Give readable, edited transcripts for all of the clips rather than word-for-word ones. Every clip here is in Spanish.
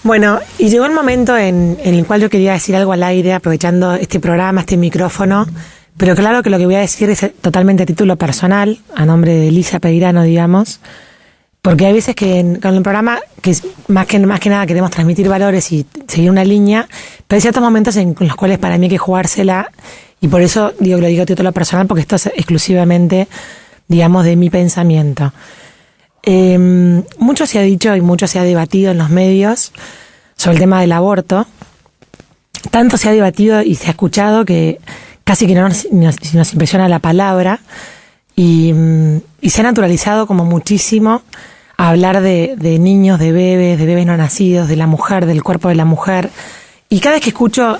Bueno, y llegó el momento en el cual yo quería decir algo al aire, aprovechando este programa, este micrófono, pero claro que lo que voy a decir es totalmente a título personal, a nombre de Elisa Peirano, digamos, porque hay veces que con el programa, que es más que nada queremos transmitir valores y seguir una línea, pero hay ciertos momentos en los cuales para mí hay que jugársela, y por eso digo que lo digo a título personal, porque esto es exclusivamente, digamos, de mi pensamiento. Mucho se ha dicho y mucho se ha debatido en los medios sobre el tema del aborto. Tanto se ha debatido y se ha escuchado que casi que no nos impresiona la palabra, y se ha naturalizado como muchísimo a hablar de niños, de bebés no nacidos, de la mujer, del cuerpo de la mujer. Y cada vez que escucho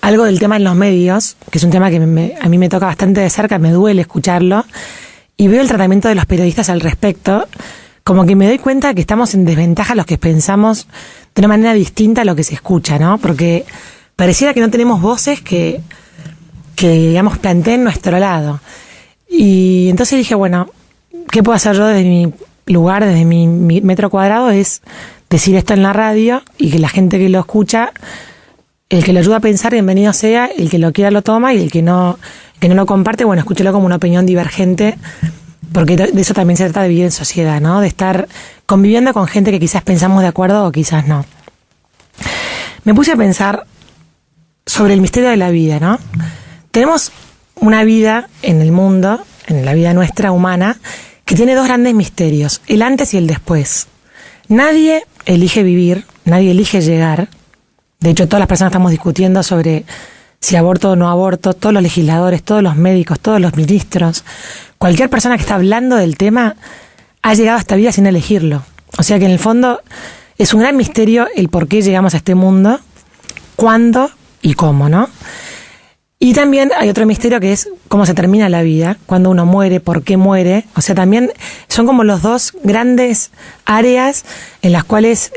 algo del tema en los medios, que es un tema que a mí me toca bastante de cerca, me duele escucharlo, y veo el tratamiento de los periodistas al respecto, como que me doy cuenta que estamos en desventaja los que pensamos de una manera distinta a lo que se escucha, ¿no? Porque pareciera que no tenemos voces que digamos, planteen nuestro lado. Y entonces dije, bueno, ¿qué puedo hacer yo desde mi lugar, desde mi metro cuadrado? Es decir esto en la radio y que la gente que lo escucha, el que lo ayuda a pensar, bienvenido sea, el que lo quiera lo toma, y el que no lo comparte, bueno, escúchelo como una opinión divergente, porque de eso también se trata de vivir en sociedad, ¿no? De estar conviviendo con gente que quizás pensamos de acuerdo o quizás no. Me puse a pensar sobre el misterio de la vida, ¿no? Tenemos una vida en el mundo, en la vida nuestra humana, que tiene dos grandes misterios, el antes y el después. Nadie elige vivir, nadie elige llegar. De hecho, todas las personas estamos discutiendo sobre si aborto o no aborto, todos los legisladores, todos los médicos, todos los ministros, cualquier persona que está hablando del tema ha llegado a esta vida sin elegirlo. O sea que en el fondo es un gran misterio el por qué llegamos a este mundo, cuándo y cómo, ¿no? Y también hay otro misterio que es cómo se termina la vida, cuándo uno muere, por qué muere. O sea, también son como los dos grandes áreas en las cuales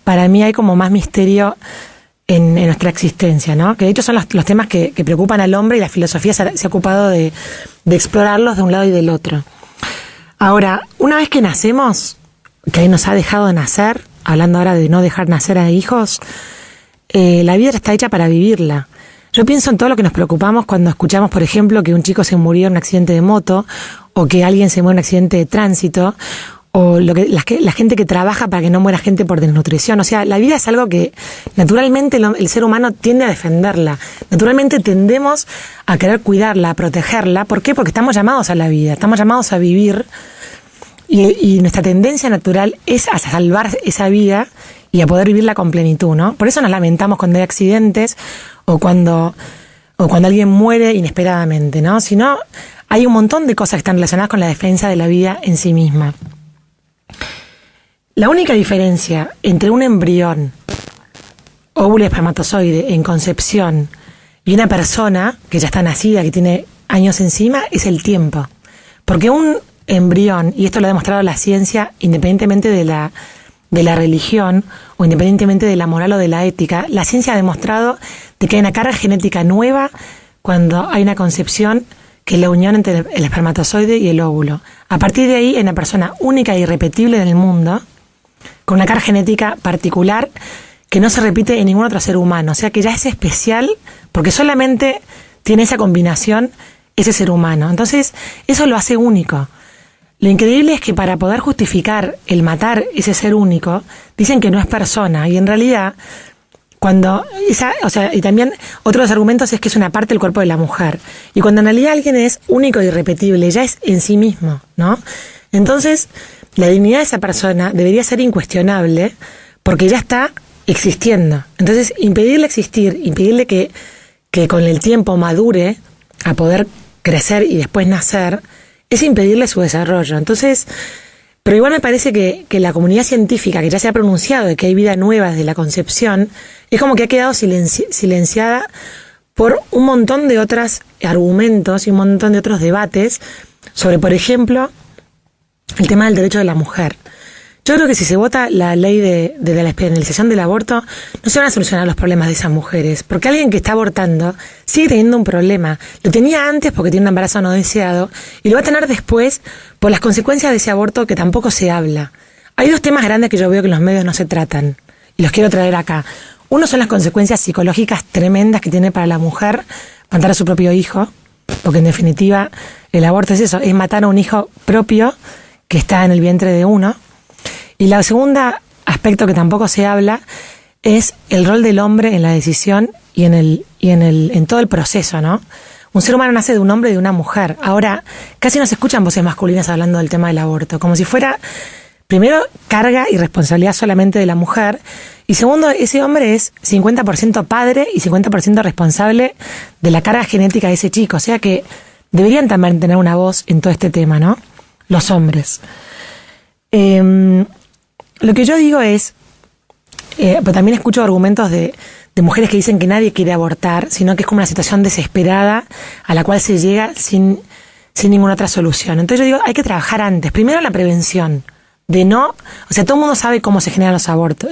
para mí hay como más misterio en nuestra existencia, ¿no? Que de hecho son los temas que preocupan al hombre, y la filosofía se ha ocupado de explorarlos de un lado y del otro. Ahora, una vez que nacemos, que ahí nos ha dejado de nacer, hablando ahora de no dejar nacer a hijos, la vida está hecha para vivirla. Yo pienso en todo lo que nos preocupamos cuando escuchamos, por ejemplo, que un chico se murió en un accidente de moto, o que alguien se muere en un accidente de tránsito, o la gente que trabaja para que no muera gente por desnutrición. O sea, la vida es algo que naturalmente el ser humano tiende a defenderla. Naturalmente tendemos a querer cuidarla, a protegerla. ¿Por qué? Porque estamos llamados a la vida, estamos llamados a vivir, y nuestra tendencia natural es a salvar esa vida y a poder vivirla con plenitud, ¿no? Por eso nos lamentamos cuando hay accidentes o cuando alguien muere inesperadamente, ¿no? Si no, hay un montón de cosas que están relacionadas con la defensa de la vida en sí misma. La única diferencia entre un embrión, óvulo y espermatozoide en concepción, y una persona que ya está nacida, que tiene años encima, es el tiempo. Porque un embrión, y esto lo ha demostrado la ciencia, independientemente de la religión, o independientemente de la moral o de la ética, la ciencia ha demostrado de que hay una carga genética nueva cuando hay una concepción, que es la unión entre el espermatozoide y el óvulo. A partir de ahí, hay una persona única e irrepetible en el mundo, con una carga genética particular que no se repite en ningún otro ser humano. O sea que ya es especial porque solamente tiene esa combinación ese ser humano. Entonces, eso lo hace único. Lo increíble es que para poder justificar el matar ese ser único, dicen que no es persona, y en realidad, y también otro de los argumentos es que es una parte del cuerpo de la mujer. Y cuando en realidad alguien es único e irrepetible, ya es en sí mismo, ¿no? Entonces, la dignidad de esa persona debería ser incuestionable porque ya está existiendo. Entonces, impedirle existir, impedirle que con el tiempo madure a poder crecer y después nacer, es impedirle su desarrollo. Entonces, pero igual me parece que la comunidad científica, que ya se ha pronunciado de que hay vida nueva desde la concepción, es como que ha quedado silenciada por un montón de otros argumentos y un montón de otros debates sobre, por ejemplo, el tema del derecho de la mujer. Yo creo que si se vota la ley de la despenalización del aborto, no se van a solucionar los problemas de esas mujeres, porque alguien que está abortando sigue teniendo un problema. Lo tenía antes porque tiene un embarazo no deseado, y lo va a tener después por las consecuencias de ese aborto que tampoco se habla. Hay dos temas grandes que yo veo que en los medios no se tratan, y los quiero traer acá. Uno son las consecuencias psicológicas tremendas que tiene para la mujer matar a su propio hijo, porque en definitiva el aborto es eso, es matar a un hijo propio que está en el vientre de uno. Y la segunda aspecto que tampoco se habla es el rol del hombre en la decisión y en todo el proceso, ¿no? Un ser humano nace de un hombre y de una mujer. Ahora, casi no se escuchan voces masculinas hablando del tema del aborto, como si fuera, primero, carga y responsabilidad solamente de la mujer, y segundo, ese hombre es 50% padre y 50% responsable de la carga genética de ese chico. O sea que deberían también tener una voz en todo este tema, ¿no? Los hombres. Lo que yo digo es, pero también escucho argumentos de mujeres que dicen que nadie quiere abortar, sino que es como una situación desesperada a la cual se llega sin ninguna otra solución. Entonces yo digo, hay que trabajar antes. Primero la prevención. O sea, todo el mundo sabe cómo se generan los abortos,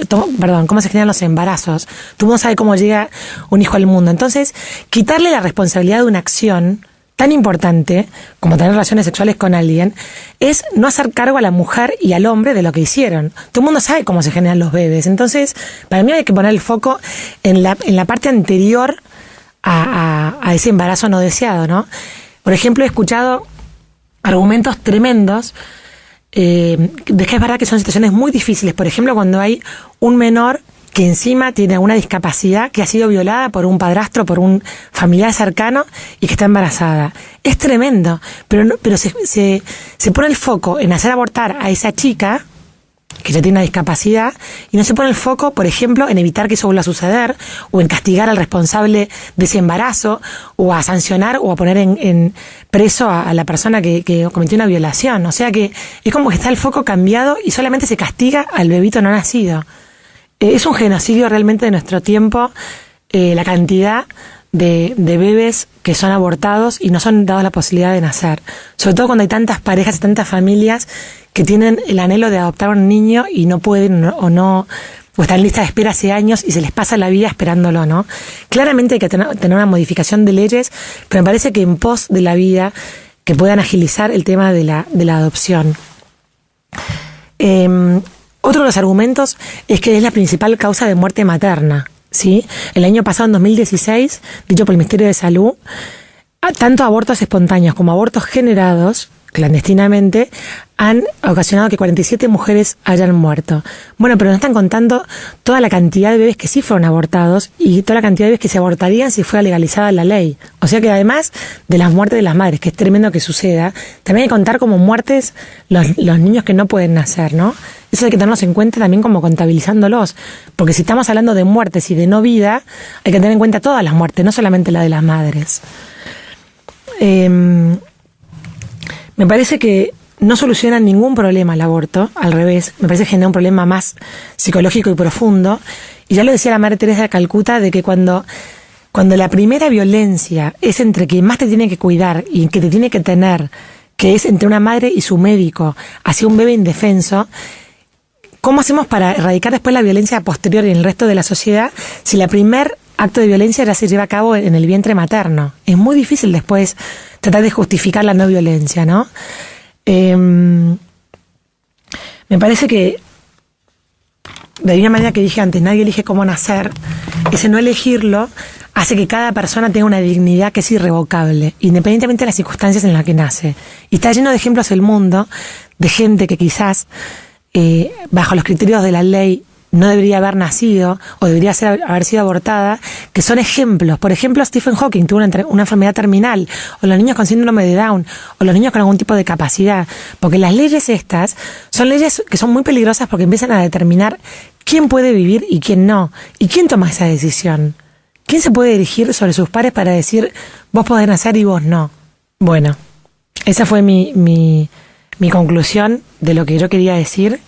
cómo se generan los embarazos, todo el mundo sabe cómo llega un hijo al mundo. Entonces, quitarle la responsabilidad de una acción tan importante como tener relaciones sexuales con alguien es no hacer cargo a la mujer y al hombre de lo que hicieron. Todo el mundo sabe cómo se generan los bebés. Entonces, para mí hay que poner el foco en la parte anterior a ese embarazo no deseado, ¿no? Por ejemplo, he escuchado argumentos tremendos de que es verdad que son situaciones muy difíciles. Por ejemplo, cuando hay un menor que encima tiene una discapacidad, que ha sido violada por un padrastro, por un familiar cercano y que está embarazada. Es tremendo, pero se pone el foco en hacer abortar a esa chica que ya tiene una discapacidad, y no se pone el foco, por ejemplo, en evitar que eso vuelva a suceder, o en castigar al responsable de ese embarazo, o a sancionar o a poner en preso a la persona que cometió una violación. O sea que es como que está el foco cambiado y solamente se castiga al bebito no nacido. Es un genocidio realmente de nuestro tiempo, la cantidad de bebés que son abortados y no son dados la posibilidad de nacer. Sobre todo cuando hay tantas parejas y tantas familias que tienen el anhelo de adoptar a un niño y no pueden o están en lista de espera hace años y se les pasa la vida esperándolo, ¿no? Claramente hay que tener una modificación de leyes, pero me parece que en pos de la vida que puedan agilizar el tema de la adopción. Otro de los argumentos es que es la principal causa de muerte materna, ¿sí? El año pasado, en 2016, dicho por el Ministerio de Salud, tanto abortos espontáneos como abortos generados clandestinamente han ocasionado que 47 mujeres hayan muerto. Bueno, pero no están contando toda la cantidad de bebés que sí fueron abortados y toda la cantidad de bebés que se abortarían si fuera legalizada la ley. O sea que además de las muertes de las madres, que es tremendo que suceda, también hay que contar como muertes los niños que no pueden nacer, ¿no? Eso hay que tenerlos en cuenta también como contabilizándolos, porque si estamos hablando de muertes y de no vida, hay que tener en cuenta todas las muertes, no solamente la de las madres. Me parece que no soluciona ningún problema el aborto, al revés, me parece que genera un problema más psicológico y profundo. Y ya lo decía la Madre Teresa de Calcuta, de que cuando la primera violencia es entre quien más te tiene que cuidar y que te tiene que tener, que es entre una madre y su médico, hacia un bebé indefenso, ¿cómo hacemos para erradicar después la violencia posterior en el resto de la sociedad si la primer acto de violencia ya se lleva a cabo en el vientre materno? Es muy difícil después tratar de justificar la no violencia, ¿no? Me parece que, de la misma manera que dije antes, nadie elige cómo nacer, ese no elegirlo hace que cada persona tenga una dignidad que es irrevocable, independientemente de las circunstancias en las que nace. Y está lleno de ejemplos el mundo de gente que quizás, bajo los criterios de la ley, no debería haber nacido o debería haber sido abortada, que son ejemplos. Por ejemplo, Stephen Hawking tuvo una enfermedad terminal, o los niños con síndrome de Down, o los niños con algún tipo de capacidad. Porque las leyes estas son leyes que son muy peligrosas porque empiezan a determinar quién puede vivir y quién no. ¿Y quién toma esa decisión? ¿Quién se puede dirigir sobre sus pares para decir, vos podés nacer y vos no? Bueno, esa fue mi conclusión de lo que yo quería decir.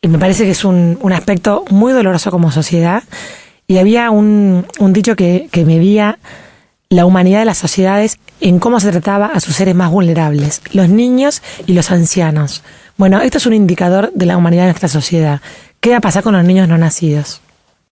Y me parece que es un aspecto muy doloroso como sociedad. Y había un dicho que medía la humanidad de las sociedades en cómo se trataba a sus seres más vulnerables, los niños y los ancianos. Bueno, esto es un indicador de la humanidad de nuestra sociedad. ¿Qué va a pasar con los niños no nacidos?